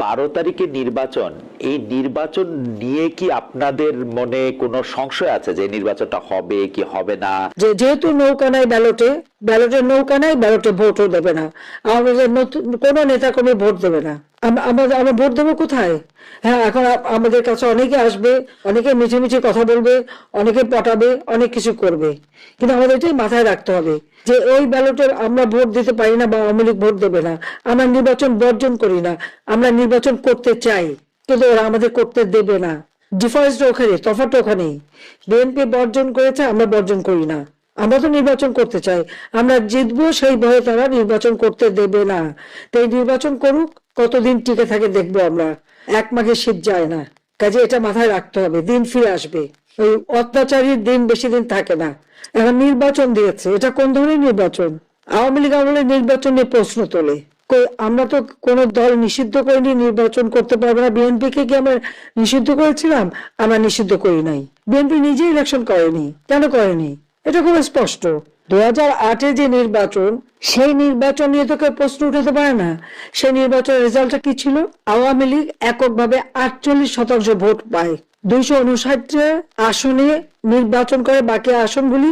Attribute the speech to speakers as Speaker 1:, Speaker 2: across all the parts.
Speaker 1: 12 তারিখে নির্বাচন, এই নির্বাচন নিয়ে কি আপনাদের মনে কোনো সংশয় আছে যে নির্বাচনটা হবে কি হবে না?
Speaker 2: যেহেতু নৌকা নাই ব্যালটের নৌকা নাই, ব্যালটে ভোটও দেবে না আমাদের, নতুন কোনো নেতা কর্মী ভোট দেবে না। আমরা ভোট দেবো কোথায়? হ্যাঁ, এখন আমাদের কাছে অনেকে আসবে, অনেকে মিছে মিছে কথা বলবে, অনেকে পটাবে, অনেক কিছু করবে, কিন্তু আমাদের এটাই মাথায় রাখতে হবে যে ওই ব্যালটের আমরা ভোট দিতে পারি না বা আওয়ামী লীগ ভোট দেবে না। আমরা নির্বাচন বর্জন করি না, আমরা নির্বাচন করতে চাই, কিন্তু ওরা আমাদের করতে দেবে না। ডিফারেন্সটা ওখানে, তফাৎটা ওখানেই। বিএনপি বর্জন করেছে, আমরা বর্জন করি না। আমরা তো নির্বাচন করতে চাই, আমরা জিতবো, সেই ভয়ে তারা নির্বাচন করতে দেবে না। তাই নির্বাচন করুক, কতদিন টিকে থাকে দেখবো আমরা। 1 মাঘে শীত যায় না, কাজে এটা মাথায় রাখতে হবে। দিন ফিরে আসবে, ওই অত্যাচারীর দিন বেশি দিন থাকে না। এখন নির্বাচন দিয়েছে, এটা কোন ধরনের নির্বাচন? আওয়ামী লীগ আমলে নির্বাচন নিয়ে প্রশ্ন তোলে। আমরা তো কোন দল নিষিদ্ধ করিনি, নির্বাচন করতে পারবে না। বিএনপি কে কি আমরা নিষিদ্ধ করেছিলাম? আমরা নিষিদ্ধ করি নাই। বিএনপি নিজে ইলেকশন করেনি, কেন করেনি? এটা খুব স্পষ্ট। 2008-এ যে নির্বাচন, সেই নির্বাচন নিয়ে তো কেউ প্রশ্ন উঠাতে পারে না। সেই নির্বাচনের রেজাল্টটা কি ছিল? আওয়ামী লীগ এককভাবে 48% ভোট পায়। 259 আসনে নির্বাচন করে, বাকি আসনগুলি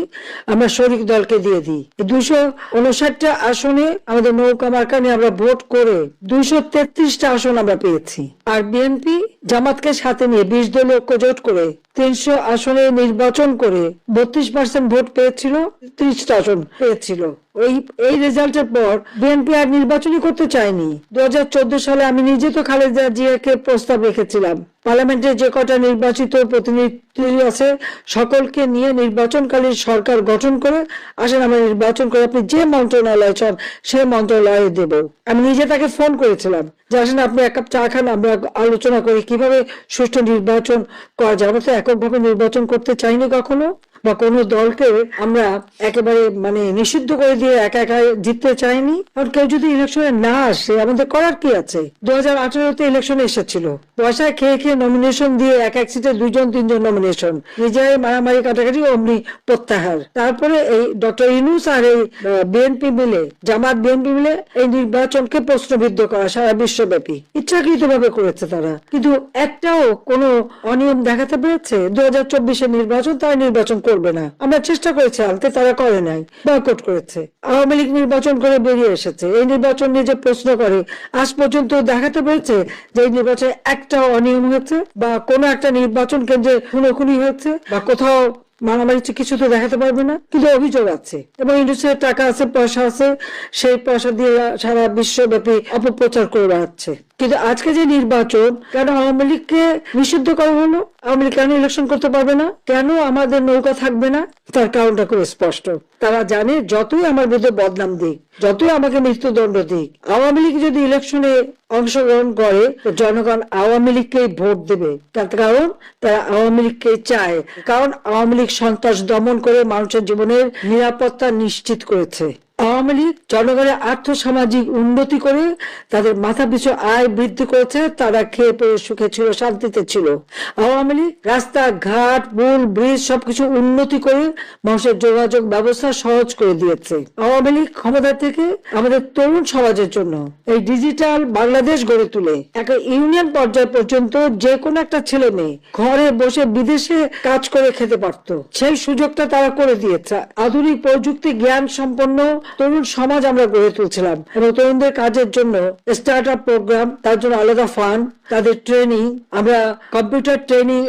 Speaker 2: আমরা শরিক দলকে দিয়ে দিই। 259 আসনে আমাদের নৌকা মার্কা নিয়ে আমরা ভোট করে 233টা আসন আমরা পেয়েছি। আর বিএনপি জামাতকে সাথে নিয়ে 20 দলীয় ঐক্য জোট করে 300 আসনে নির্বাচন করে 32% ভোট পেয়েছিল, 30টা আসন পেয়েছিল। এই রেজাল্টের পর বিএনপি আর নির্বাচনই করতে চায়নি। 2014 সালে আমি নিজে তো খালেদা জিয়াকে প্রস্তাব রেখেছিলাম, পার্লামেন্টে যে কটা নির্বাচিত প্রতিনিধি আছে সকলকে নিয়ে নির্বাচনকালীন সরকার গঠন করে আসেন আমরা নির্বাচন করে আপনি যে মন্ত্রণালয় চান সেই মন্ত্রণালয়ে দেব। আমি নিজে তাকে ফোন করেছিলাম যে আসেন আপনি 1 কাপ চা খান, আমরা আলোচনা করি কিভাবে সুষ্ঠু নির্বাচন করা যায়। আমরা তো এককভাবে নির্বাচন করতে চাইনি কখনো, বা কোনো দলকে আমরা একেবারে নিষিদ্ধ করে দিয়ে একা একা জিততে চাইনি। আর কেউ যদি ইলেকশনে না আসে আমাদের করার কি আছে? 2018-তে ইলেকশনে এসেছিল, পয়সা খেয়ে খেয়ে নমিনেশন দিয়ে এক সিটে 2-3 নমিনেশন, নিজেরাই মারামারি কাটাকাটি, অমনি প্রত্যাহার। তারপরে এই ডক্টর ইউনূস আর এই বিএনপি মিলে, জামাত বিএনপি মিলে এই নির্বাচনকে প্রশ্নবিদ্ধ করা সারা বিশ্বব্যাপী ইচ্ছাকৃত ভাবে করেছে তারা। কিন্তু একটাও কোনো অনিয়ম দেখাতে পেরেছে? 2024-এর নির্বাচন, তারা নির্বাচন করবে না। আমরা চেষ্টা করেছি আনতে, তারা করে নাই, বয়কট করেছে। আওয়ামী লীগ নির্বাচন করে বেরিয়ে এসেছে। এই নির্বাচন নিয়ে যে প্রশ্ন করে, আজ পর্যন্ত দেখাতে পেরেছে যে এই নির্বাচনে একটা অনিয়ম হয়েছে বা কোনো একটা নির্বাচন কেন্দ্রে খুনোখুনি হয়েছে বা কোথাও মারামারি, কিছু তো দেখাতে পারবে না। কিন্তু অভিযোগ আছে এবং ইন্ডাস্ট্রির টাকা আছে, পয়সা আছে, সেই পয়সা দিয়ে সারা বিশ্বব্যাপী অপপ্রচার করে বেড়াচ্ছে। কিন্তু আজকে যে নির্বাচন, কেন আওয়ামী লীগকে নিষিদ্ধ করা হলো? আওয়ামী লীগ কেন ইলেকশন করতে পারবে না? কেন আমাদের নৌকা থাকবে না? তার কারণটা খুব স্পষ্ট। তারা জানে যতই আমার বিরুদ্ধে বদনাম দিক, যতই আমাকে মৃত্যুদণ্ড দিক, আওয়ামী লীগ যদি ইলেকশনে অংশগ্রহণ করে জনগণ আওয়ামী লীগকেই ভোট দেবে। তার কারণ তারা আওয়ামী লীগকে চায়, কারণ আওয়ামী লীগ সন্ত্রাস দমন করে মানুষের জীবনের নিরাপত্তা নিশ্চিত করেছে। আওয়ামী লীগ জনগণের আর্থসামাজিক উন্নতি করে তাদের মাথা পিছু আয় বৃদ্ধি করেছে, তারা খেয়ে পেয়ে সুখে ছিল, শান্তিতে ছিল। আওয়ামী লীগ রাস্তাঘাট, পুল, ব্রিজ সবকিছু উন্নতি করে মানুষের যোগাযোগ ব্যবস্থা সহজ করে দিয়েছে। আওয়ামী লীগ ক্ষমতা থেকে আমাদের তরুণ সমাজের জন্য এই ডিজিটাল বাংলাদেশ গড়ে তুলে একটা ইউনিয়ন পর্যায় পর্যন্ত যে কোনো একটা ছেলে মেয়ে ঘরে বসে বিদেশে কাজ করে খেতে পারত, সেই সুযোগটা তারা করে দিয়েছে। আধুনিক প্রযুক্তি জ্ঞান সম্পন্ন তরুণ সমাজ আমরা গড়ে তুলছিলাম এবং তরুণদের কাজের জন্য স্টার্ট আপ প্রোগ্রাম, তার জন্য আলাদা ফান্ড, তাদের ট্রেনিং, আমরা computer training,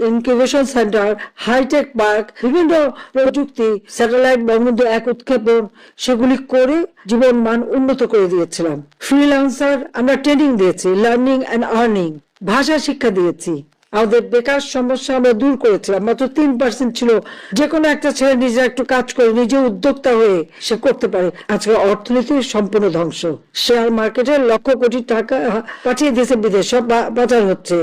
Speaker 2: incubation centre, high tech park, বিভিন্ন প্রযুক্তি, স্যাটেলাইট, বঙ্গবন্ধু 1 উৎক্ষেপণ, সেগুলি করে জীবন মান উন্নত করে দিয়েছিলাম। ফ্রিল্যান্সার আমরা ট্রেনিং দিয়েছি, লার্নিং এন্ড আর্নিং, ভাষা শিক্ষা দিয়েছি। আমাদের বেকার সমস্যা আমরা দূর করেছিলাম। মাত্র 3% ছিল। যে কোনো একটা ছেলে নিজে একটু কাজ করে নিজে উদ্যোক্তা হয়ে সে করতে পারে। আজকে অর্থনীতির সম্পূর্ণ ধ্বংস। শেয়ার মার্কেটে লক্ষ কোটি টাকা পাঠিয়ে দিয়েছে বিদেশ, সব পাচার হচ্ছে।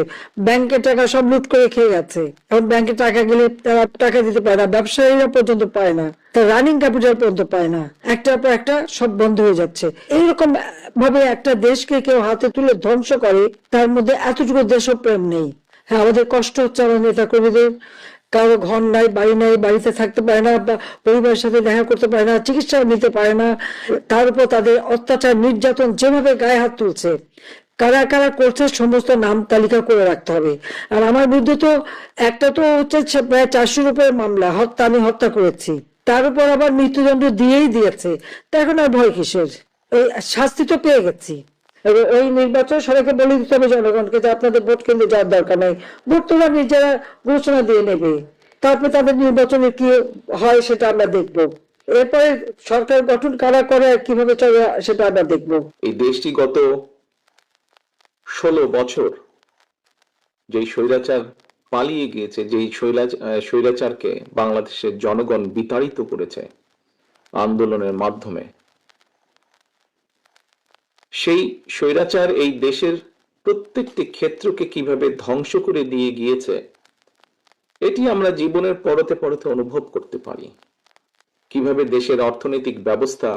Speaker 2: ব্যাংকের টাকা সব লুট করে খেয়ে গেছে। এখন ব্যাংকে টাকা গেলে তারা টাকা দিতে পারে না, ব্যবসায়ীরা পর্যন্ত পায় না, তার রানিং ক্যাপিটাল পর্যন্ত পায় না। একটার পর একটা সব বন্ধ হয়ে যাচ্ছে। এইরকম ভাবে একটা দেশকে কেউ হাতে তুলে ধ্বংস করে, তার মধ্যে এতটুকু দেশপ্রেম নেই। হ্যাঁ, আমাদের কষ্ট হচ্ছে আমাদের নেতা কর্মীদের। কারো ঘর নাই, বাড়ি নাই, বাড়িতে থাকতে পারে না, বা পরিবারের সাথে দেখা করতে পারে না, চিকিৎসা নিতে পারে না। তার উপর তাদের অত্যাচার, নির্যাতন যেভাবে গায়ে হাত তুলছে, কারা কারা করছে সমস্ত নাম তালিকা করে রাখতে হবে। আর আমার বিরুদ্ধে তো একটা তো হচ্ছে প্রায় 400-র উপরে মামলা, হত্যা, আমি হত্যা করেছি, তার উপর আবার মৃত্যুদণ্ড দিয়েই দিয়েছে। তা এখন আর ভয় কিসের? এই শাস্তি তো পেয়ে গেছি। এবার ওই নির্বাচন সবাইকে বলে দিতে হবে জনগণকে যে আপনাদের ভোট কেন্দ্রে যাওয়ার দরকার নাই, ভোট তোমরা নিজেরা ঘোষণা দিয়ে নেবে, তারপরে তাদের নির্বাচনে কি হয় সেটা আমরা দেখবো। এরপরে সরকার গঠন কারা করে আর কিভাবে চলে সেটা আমরা দেখবো।
Speaker 3: এই দেশটি গত 16 বছর যেই স্বৈরাচার পালিয়ে গিয়েছে, যেই স্বৈরাচারকে বাংলাদেশের জনগণ বিতাড়িত করেছে আন্দোলনের মাধ্যমে, সেই স্বৈরাচার এই দেশের প্রত্যেকটি ক্ষেত্রকে কিভাবে ধ্বংস করে দিয়ে গিয়েছে এটি আমরা জীবনের পরতে পরতে অনুভব করতে পারি। কিভাবে দেশের অর্থনৈতিক ব্যবস্থা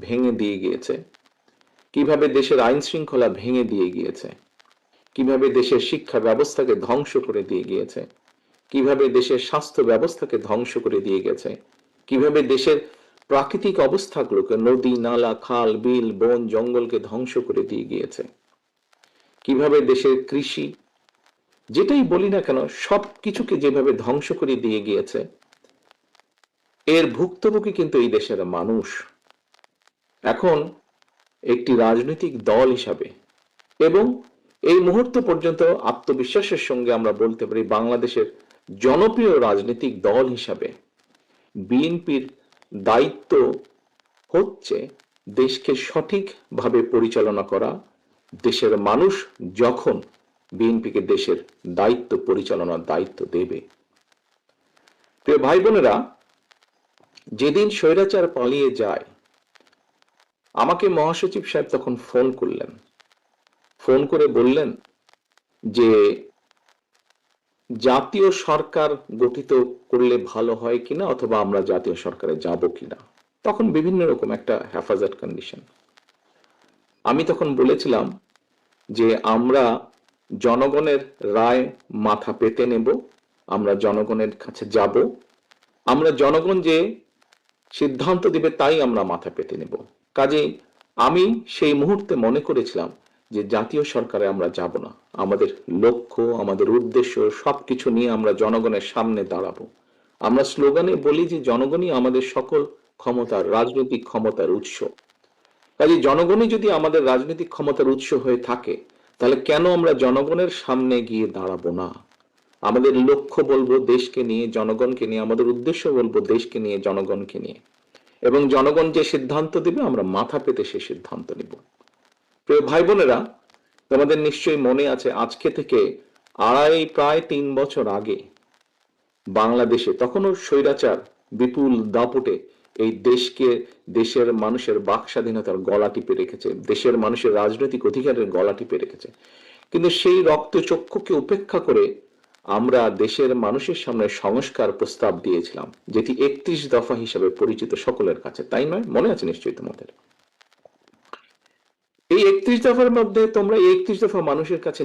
Speaker 3: ভেঙে দিয়ে গিয়েছে, কিভাবে দেশের আইন শৃঙ্খলা ভেঙে দিয়ে গিয়েছে, কিভাবে দেশের শিক্ষা ব্যবস্থাকে ধ্বংস করে দিয়ে গিয়েছে, কিভাবে দেশের স্বাস্থ্য ব্যবস্থাকে ধ্বংস করে দিয়ে গেছে, কিভাবে দেশের প্রাকৃতিক অবস্থাগুলোকে, নদী নালা খাল বিল বন জঙ্গলকে ধ্বংস করে দিয়ে গিয়েছে, কিভাবে দেশের কৃষি যেটাই বলি না কেন সবকিছুকে যেভাবে ধ্বংস করে দিয়ে গিয়েছে, এর ভুক্তভোগী কিন্তু এই দেশের মানুষ। এখন একটি রাজনৈতিক দল হিসাবে এবং এই মুহূর্ত পর্যন্ত আত্মবিশ্বাসের সঙ্গে আমরা বলতে পারি বাংলাদেশের জনপ্রিয় রাজনৈতিক দল হিসাবে বিএনপির দায়িত্ব হচ্ছে দেশকে সঠিকভাবে পরিচালনা করা। দেশের মানুষ যখন বিএনপিকে দেশের দায়িত্ব পরিচালনার দায়িত্ব দেবে। প্রিয় ভাই বোনেরা, যেদিন স্বৈরাচার পালিয়ে যায় আমাকে মহাসচিব সাহেব তখন ফোন করলেন, ফোন করে বললেন যে জাতীয় সরকার গঠিত করলে ভালো হয় কিনা অথবা আমরা জাতীয় সরকারে যাব কিনা। তখন বিভিন্ন রকম একটা হেফাজত কন্ডিশন। আমি তখন বলেছিলাম যে আমরা জনগণের রায় মাথা পেতে নেব, আমরা জনগণের কাছে যাব, আমরা জনগণ যে সিদ্ধান্ত দিবে তাই আমরা মাথা পেতে নেব। কাজেই আমি সেই মুহূর্তে মনে করেছিলাম যে জাতীয় সরকারে আমরা যাব না, আমাদের লক্ষ্য আমাদের উদ্দেশ্য সবকিছু নিয়ে আমরা জনগণের সামনে দাঁড়াবো। আমরা স্লোগানে বলি যে জনগণই আমাদের সকল ক্ষমতার, রাজনৈতিক ক্ষমতার উৎস। কাজে জনগণই যদি আমাদের রাজনৈতিক ক্ষমতার উৎস হয়ে থাকে তাহলে কেন আমরা জনগণের সামনে গিয়ে দাঁড়াবো না? আমাদের লক্ষ্য বলবো দেশকে নিয়ে, জনগণকে নিয়ে, আমাদের উদ্দেশ্য বলবো দেশকে নিয়ে, জনগণকে নিয়ে, এবং জনগণ যে সিদ্ধান্ত দিবে আমরা মাথা পেতে সে সিদ্ধান্ত নিব। প্রিয় ভাই বোনেরা, তোমাদের নিশ্চয়ই মনে আছে আজকে থেকে প্রায় 3 বছর আগে বাংলাদেশে তখনও স্বৈরাচার বিপুল দাপটে এই দেশকে, দেশের মানুষের বাক স্বাধীনতার গলা টিপে রেখেছে, দেশের মানুষের রাজনৈতিক অধিকারের গলা টিপে রেখেছে। কিন্তু সেই রক্তচক্ষুকে উপেক্ষা করে আমরা দেশের মানুষের সামনে সংস্কার প্রস্তাব দিয়েছিলাম, যেটি 31 দফা হিসেবে পরিচিত সকলের কাছে, তাই নয়? মনে আছে নিশ্চয়ই তোমাদের। এই 31 দফার মধ্যে তোমরা এই 31 দফা মানুষের কাছে